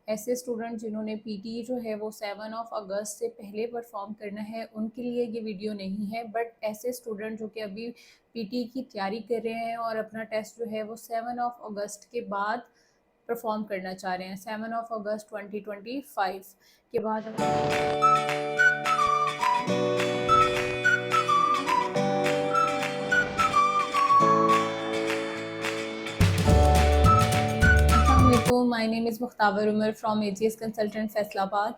ऐसे स्टूडेंट जिन्होंने पीटी जो है वो 7 अगस्त से पहले परफॉर्म करना है उनके लिए ये वीडियो नहीं है। बट ऐसे स्टूडेंट जो कि अभी पीटी की तैयारी कर रहे हैं और अपना टेस्ट जो है वो 7 अगस्त के बाद परफॉर्म करना चाह रहे हैं, 7 अगस्त 2025 के बाद। My name is Mukhtabar Umar from AGS consultant Faisalabad.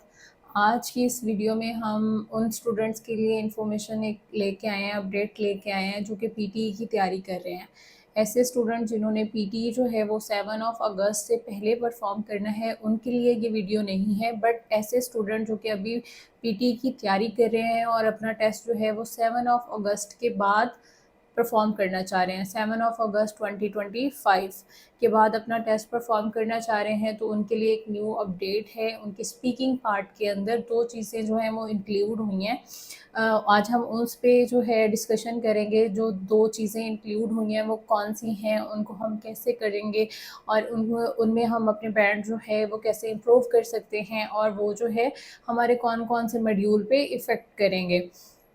आज की इस वीडियो में हम उन स्टूडेंट्स के लिए इंफॉर्मेशन एक लेके आए हैं, अपडेट लेके आए हैं जो कि पीटी की तैयारी कर रहे हैं। ऐसे स्टूडेंट जिन्होंने पीटी जो है वो 7 अगस्त से पहले परफॉर्म करना है उनके लिए ये वीडियो नहीं है। बट ऐसे स्टूडेंट जो कि अभी पीटी की तैयारी कर रहे हैं और अपना टेस्ट जो है वो 7 अगस्त के बाद परफॉर्म करना चाह रहे हैं, 7 अगस्त 2025 के बाद अपना टेस्ट परफॉर्म करना चाह रहे हैं, तो उनके लिए एक न्यू अपडेट है। उनकी स्पीकिंग पार्ट के अंदर दो चीज़ें जो हैं वो इंक्लूड हुई हैं। आज हम उस पे जो है डिस्कशन करेंगे। जो दो चीज़ें इंक्लूड हुई हैं वो कौन सी हैं, उनको हम कैसे करेंगे और उनमें हम अपने बैंड जो है वो कैसे इम्प्रूव कर सकते हैं और वो जो है हमारे कौन कौन से मॉड्यूल पे इफ़ेक्ट करेंगे।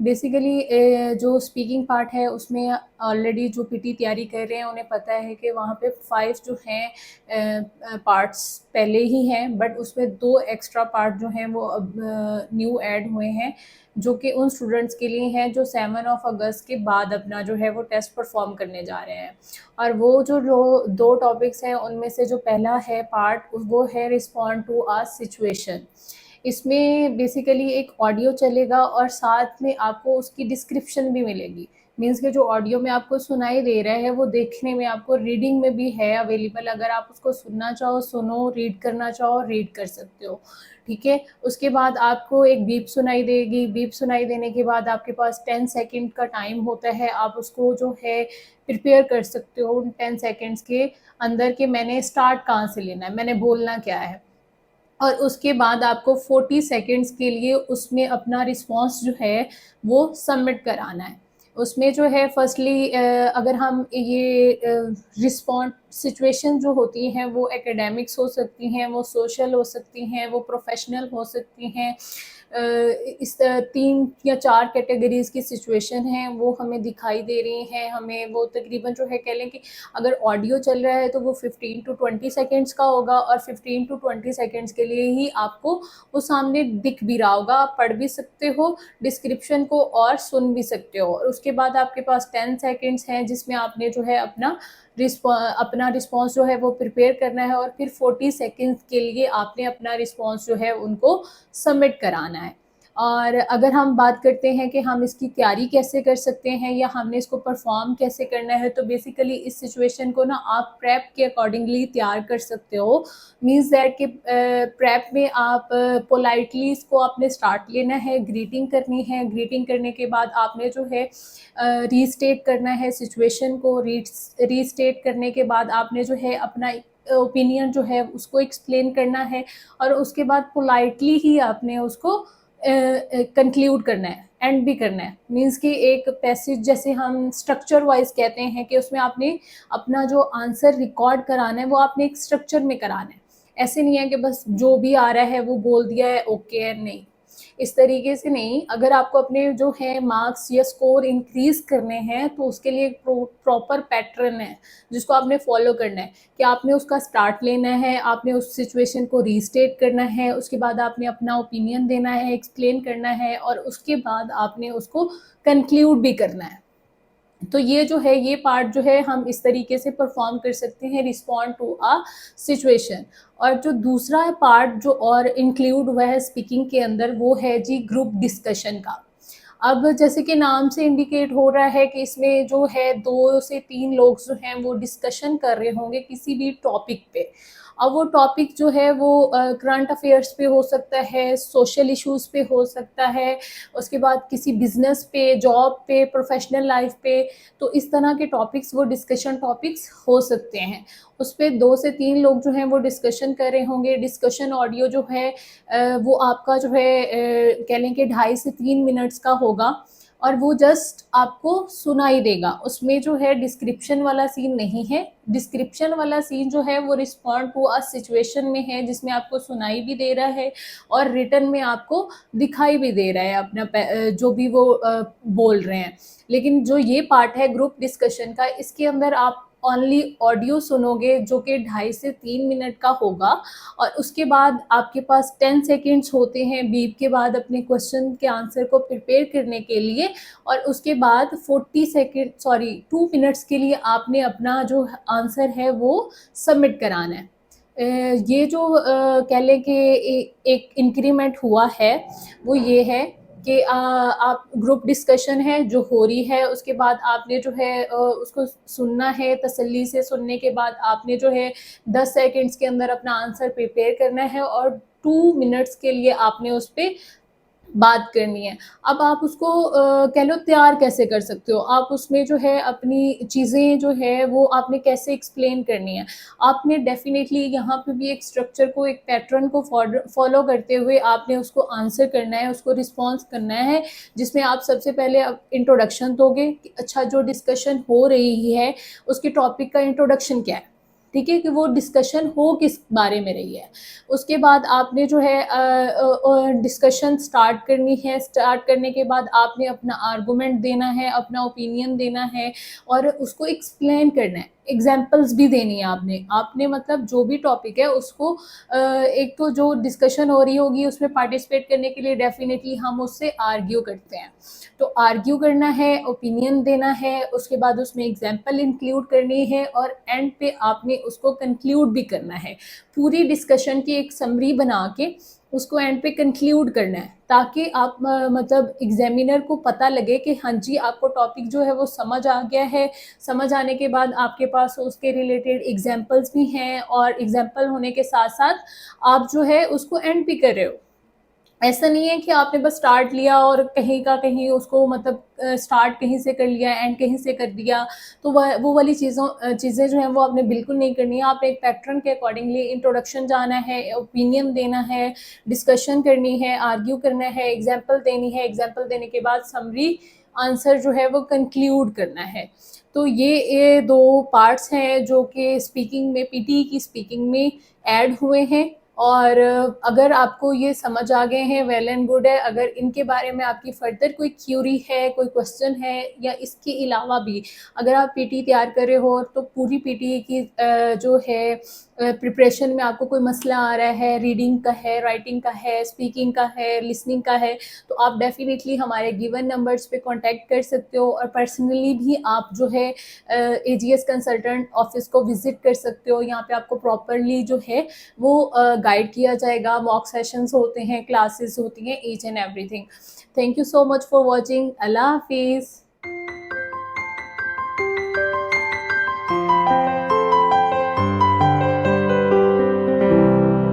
बेसिकली जो स्पीकिंग पार्ट है उसमें ऑलरेडी जो पीटी तैयारी कर रहे हैं उन्हें पता है कि वहाँ पे 5 जो हैं पार्ट्स पहले ही हैं, बट उसमें 2 एक्स्ट्रा पार्ट जो हैं वो अब न्यू ऐड हुए हैं, जो कि उन स्टूडेंट्स के लिए हैं जो 7 अगस्त के बाद अपना जो है वो टेस्ट परफॉर्म करने जा रहे हैं। और वो जो 2 टॉपिक्स हैं उनमें से जो पहला है पार्ट वो है रिस्पॉन्ड टू अ सिचुएशन। इसमें बेसिकली एक ऑडियो चलेगा और साथ में आपको उसकी डिस्क्रिप्शन भी मिलेगी। मीन्स के जो ऑडियो में आपको सुनाई दे रहा है वो देखने में आपको रीडिंग में भी है अवेलेबल। अगर आप उसको सुनना चाहो सुनो, रीड करना चाहो रीड कर सकते हो, ठीक है। उसके बाद आपको एक बीप सुनाई देगी। बीप सुनाई देने के बाद आपके पास 10 सेकंड का टाइम होता है। आप उसको जो है प्रिपेयर कर सकते हो उन 10 सेकंड्स के अंदर कि मैंने स्टार्ट कहाँ से लेना है, मैंने बोलना क्या है। और उसके बाद आपको 40 सेकंड्स के लिए उसमें अपना रिस्पॉन्स जो है वो सबमिट कराना है। उसमें जो है फर्स्टली अगर हम ये रिस्पॉन्ड सिचुएशन जो होती हैं वो एकेडमिक्स हो सकती हैं, वो सोशल हो सकती हैं, वो प्रोफेशनल हो सकती हैं। इस 3 या 4 कैटेगरीज़ की सिचुएशन हैं वो हमें दिखाई दे रही हैं। हमें वो तकरीबन जो है कह लें कि अगर ऑडियो चल रहा है तो वो 15 टू 20 सेकंड्स का होगा और 15 टू 20 सेकंड्स के लिए ही आपको वो सामने दिख भी रहा होगा। आप पढ़ भी सकते हो डिस्क्रिप्शन को और सुन भी सकते हो। और उसके बाद आपके पास 10 सेकंड्स हैं जिसमें आपने जो है अपना रिस्पॉन्स जो है वो प्रिपेयर करना है और फिर 40 सेकंड्स के लिए आपने अपना रिस्पॉन्स जो है उनको सबमिट कराना है। और अगर हम बात करते हैं कि हम इसकी तैयारी कैसे कर सकते हैं या हमने इसको परफॉर्म कैसे करना है, तो बेसिकली इस सिचुएशन को ना आप प्रेप के अकॉर्डिंगली तैयार कर सकते हो। मीन्स दैट कि प्रेप में आप पोलाइटली इसको आपने स्टार्ट लेना है, ग्रीटिंग करनी है। ग्रीटिंग करने के बाद आपने जो है रीस्टेट करना है सिचुएशन को। रीस्टेट करने के बाद आपने जो है अपना ओपिनियन जो है उसको एक्सप्लेन करना है और उसके बाद पोलाइटली ही आपने उसको कंक्लूड करना है, एंड भी करना है। मीन्स कि एक पैसेज जैसे हम स्ट्रक्चर वाइज कहते हैं कि उसमें आपने अपना जो आंसर रिकॉर्ड कराना है वो आपने एक स्ट्रक्चर में कराना है। ऐसे नहीं है कि बस जो भी आ रहा है वो बोल दिया है, ओके है, नहीं, इस तरीके से नहीं। अगर आपको अपने जो है मार्क्स या स्कोर इंक्रीज करने हैं तो उसके लिए एक प्रॉपर पैटर्न है जिसको आपने फॉलो करना है कि आपने उसका स्टार्ट लेना है, आपने उस सिचुएशन को रीस्टेट करना है, उसके बाद आपने अपना ओपिनियन देना है, एक्सप्लेन करना है और उसके बाद आपने उसको कंक्लूड भी करना है। तो ये जो है ये पार्ट जो है हम इस तरीके से परफॉर्म कर सकते हैं, रिस्पॉन्ड टू अ सिचुएशन। और जो दूसरा पार्ट जो और इंक्लूड हुआ है स्पीकिंग के अंदर वो है जी ग्रुप डिस्कशन का। अब जैसे कि नाम से इंडिकेट हो रहा है कि इसमें जो है 2 से 3 लोग जो हैं वो डिस्कशन कर रहे होंगे किसी भी टॉपिक पे। अब वो टॉपिक जो है वो करंट अफेयर्स पे हो सकता है, सोशल इश्यूज़ पे हो सकता है, उसके बाद किसी बिज़नेस पे, जॉब पे, प्रोफेशनल लाइफ पे। तो इस तरह के टॉपिक्स वो डिस्कशन टॉपिक्स हो सकते हैं। उस पे 2 से 3 लोग जो हैं वो डिस्कशन कर रहे होंगे। डिस्कशन ऑडियो जो है वो आपका जो है कह लें कि 2.5 से 3 मिनट्स का होगा। और वो जस्ट आपको सुनाई देगा। उसमें जो है डिस्क्रिप्शन वाला सीन नहीं है। डिस्क्रिप्शन वाला सीन जो है वो रिस्पॉन्ड टू अ सिचुएशन में है, जिसमें आपको सुनाई भी दे रहा है और रिटन में आपको दिखाई भी दे रहा है अपना जो भी वो बोल रहे हैं। लेकिन जो ये पार्ट है ग्रुप डिस्कशन का, इसके अंदर आप ओनली ऑडियो सुनोगे जो कि 2.5 से 3 मिनट का होगा, और उसके बाद आपके पास 10 सेकेंड्स होते हैं बीप के बाद अपने क्वेश्चन के आंसर को प्रिपेयर करने के लिए, और उसके बाद 2 मिनट्स के लिए आपने अपना जो आंसर है वो सबमिट कराना है। ये जो कह लें कि एक इंक्रीमेंट हुआ है वो ये है कि आप ग्रुप डिस्कशन है जो हो रही है, उसके बाद आपने जो है उसको सुनना है, तसल्ली से सुनने के बाद आपने जो है 10 सेकंड्स के अंदर अपना आंसर प्रिपेयर करना है, और 2 मिनट्स के लिए आपने उस पर बात करनी है। अब आप उसको कह लो तैयार कैसे कर सकते हो, आप उसमें जो है अपनी चीज़ें जो है वो आपने कैसे एक्सप्लेन करनी है। आपने डेफ़िनेटली यहाँ पे भी एक स्ट्रक्चर को, एक पैटर्न को फॉलो करते हुए आपने उसको आंसर करना है, उसको रिस्पॉन्स करना है, जिसमें आप सबसे पहले इंट्रोडक्शन दोगे कि अच्छा जो डिस्कशन हो रही है उसके टॉपिक का इंट्रोडक्शन क्या है, ठीक है, कि वो डिस्कशन हो किस बारे में रही है। उसके बाद आपने जो है डिस्कशन स्टार्ट करनी है। स्टार्ट करने के बाद आपने अपना आर्गूमेंट देना है, अपना ओपिनियन देना है और उसको एक्सप्लेन करना है। एग्जाम्पल्स भी देनी है आपने आपने मतलब जो भी टॉपिक है उसको एक तो जो डिस्कशन हो रही होगी उसमें पार्टिसिपेट करने के लिए डेफिनेटली हम उससे आर्ग्यू करते हैं, तो आर्ग्यू करना है, ओपिनियन देना है, उसके बाद उसमें एग्जाम्पल इंक्लूड करनी है और एंड पे आपने उसको कंक्लूड भी करना है। पूरी डिस्कशन की एक समरी बना के उसको एंड पे कंक्लूड करना है, ताकि आप मतलब एग्जामिनर को पता लगे कि हाँ जी आपको टॉपिक जो है वो समझ आ गया है। समझ आने के बाद आपके पास उसके रिलेटेड एग्जाम्पल्स भी हैं, और एग्जाम्पल होने के साथ साथ आप जो है उसको एंड भी कर रहे हो। ऐसा नहीं है कि आपने बस स्टार्ट लिया और कहीं का कहीं उसको मतलब स्टार्ट कहीं से कर लिया, एंड कहीं से कर दिया, तो वो वाली चीज़ें जो हैं वो आपने बिल्कुल नहीं करनी है। आप एक पैटर्न के अकॉर्डिंगली इंट्रोडक्शन जाना है, ओपिनियन देना है, डिस्कशन करनी है, आर्ग्यू करना है, एग्जाम्पल देनी है, एग्जाम्पल देने के बाद समरी आंसर जो है वो कंक्लूड करना है। तो ये 2 पार्ट्स हैं जो कि स्पीकिंग में, पीटी की स्पीकिंग में ऐड हुए हैं। और अगर आपको ये समझ आ गए हैं वेल एंड गुड है। अगर इनके बारे में आपकी फर्दर कोई क्यूरी है, कोई क्वेश्चन है, या इसके अलावा भी अगर आप पीटी तैयार कर रहे हो तो पूरी पीटी की जो है प्रिपरेशन में आपको कोई मसला आ रहा है, रीडिंग का है, राइटिंग का है, स्पीकिंग का है, लिसनिंग का है, तो आप डेफिनेटली हमारे गिवन नंबर्स पे कांटेक्ट कर सकते हो, और पर्सनली भी आप जो है एजीएस कंसल्टेंट ऑफिस को विजिट कर सकते हो। यहाँ पे आपको प्रॉपरली जो है वो गाइड किया जाएगा, मॉक सेशंस होते हैं, क्लासेस होती हैं, each and everything. Thank you so much for watching. अल्लाह हाफिज़।